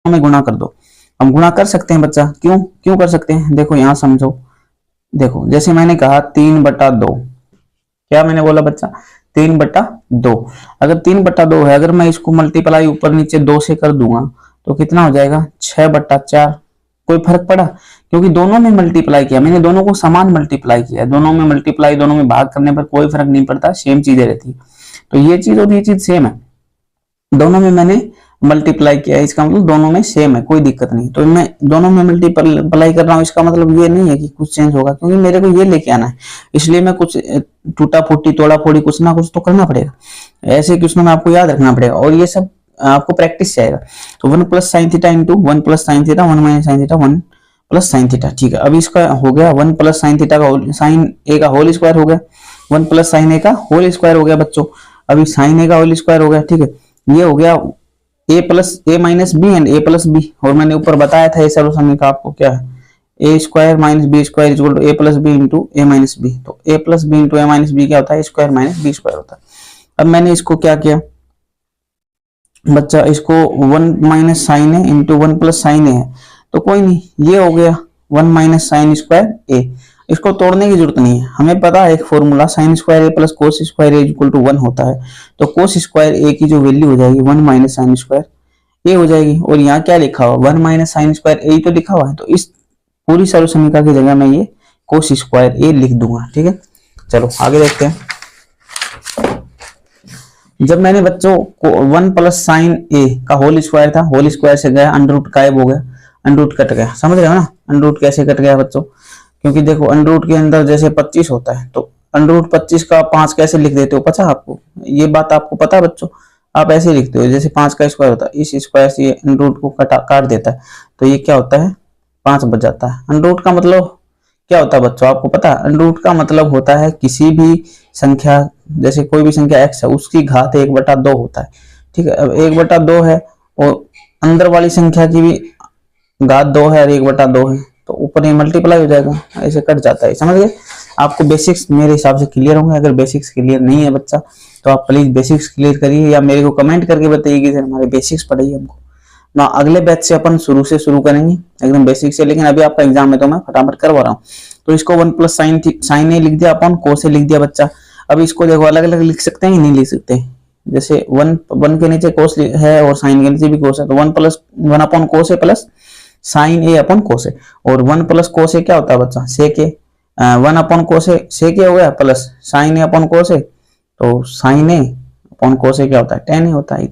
में गुणा कर दो। हम गुणा कर सकते हैं बच्चा, क्यों क्यों कर सकते हैं, देखो यहाँ समझो। देखो जैसे मैंने कहा 3/2, क्या मैंने बोला बच्चा, 3/2। अगर 3/2 है, अगर मैं इसको मल्टीप्लाई ऊपर नीचे 2 से कर दूंगा तो कितना हो जाएगा, 6/4। कोई फर्क पड़ा, क्योंकि दोनों में मल्टीप्लाई किया मैंने, दोनों को समान मल्टीप्लाई किया, दोनों में मल्टीप्लाई, दोनों में भाग करने पर कोई फर्क नहीं पड़ता, सेम चीजें रहती है। तो ये चीज और ये चीज सेम है, दोनों में मैंने मल्टीप्लाई किया है, इसका मतलब दोनों में सेम है, कोई दिक्कत नहीं। तो मैं दोनों में मल्टीप्लाई कर रहा हूँ, इसका मतलब ये नहीं है कि कुछ चेंज होगा, क्योंकि मेरे को ये लेके आना है, इसलिए मैं कुछ टूटा फूटी तोड़ा फोड़ी कुछ ना कुछ तो करना पड़ेगा। ऐसे क्वेश्चन में आपको याद रखना पड़ेगा, और ये सब आपको प्रैक्टिस से आएगा। तो 1 + sin theta into 1 + sin theta 1 - sin theta 1 + sin theta, ठीक है। अब इसका हो गया 1 + sin थीटा का sin a का होल स्क्वायर हो गया, 1 + sin a का होल स्क्वायर हो गया बच्चों। अभी sin a का होल स्क्वायर हो गया, ठीक है। ये हो गया a + a - b and a + b, और मैंने ऊपर बताया था ये सॉल्यूशन का आपको, क्या है a² - b² = a + b into a - b। तो a + b into a - b क्या होता है, a² - b² होता है। अब मैंने इसको क्या किया बच्चा, इसको 1 - sin a into 1 + sin a है, तो कोई नहीं, ये हो गया 1 - sin² a। इसको तोड़ने की जरूरत नहीं है, हमें पता है एक formula sin² a + cos² a = 1 होता है। तो cos² a की जो वैल्यू हो जाएगी 1 - sin² a हो जाएगी, और यहाँ क्या लिखा हुआ 1 - sin² a तो लिखा हुआ है, तो इस पूरी समीकरण की जगह मैं ये cos² a लिख दूंगा, ठीक है। चलो आगे देखते हैं। जब मैंने बच्चों को 1 + sin a का होल स्क्वायर था, होल स्क्वायर से गया अंडर गायब हो गया, अंडर कट गया, समझ रहे हो ना अंडर कैसे कट गया बच्चों, क्योंकि देखो अंडर के अंदर जैसे 25 होता है, तो अंडर 25 का 5 कैसे लिख देते हो, पता आपको, ये बात आपको पता है बच्चों, आप ऐसे लिखते हो जैसे 5 का स्क्वायर होता है, इस स्क्वायर से अंडर को काट देता है, तो ये क्या होता है 5 बच जाता है। अंडर का मतलब क्या होता है बच्चों, आपको पता है अंडर का मतलब होता है किसी भी संख्या, जैसे कोई भी संख्या x है उसकी घात 1/2 होता है, ठीक है। अब 1/2 है और अंदर वाली संख्या की भी घात 2 है और 1/2 है, तो ऊपर ये मल्टीप्लाई हो जाएगा, ऐसे कट जाता है, समझ गए। आपको बेसिक्स मेरे हिसाब से क्लियर होंगे, अगर बेसिक्स क्लियर नहीं है बच्चा तो आप प्लीज बेसिक्स क्लियर करिए, या मेरे को कमेंट करके बताइए कि सर हमारे बेसिक्स पढ़ाइए हमको ना। अगले बैच से अपन शुरू करेंगे एकदम बेसिक से, लेकिन अभी आपका एग्जाम है तो मैं फटाफट करवा रहा हूँ। तो इसको 1 + sin a लिख दिया अपन, cos a लिख दिया बच्चा। अब इसको देखो अलग अलग लिख सकते हैं कि नहीं लिख सकते, जैसे 1 के नीचे cos है और sin के नीचे भी cos है, तो 1/cos a + sin a / cos a, और 1 + cos a क्या होता है बच्चा, sec a, 1/cos a sec a हो गया, plus sin a / cos a, तो sin a / cos a क्या होता है, tan a होता है।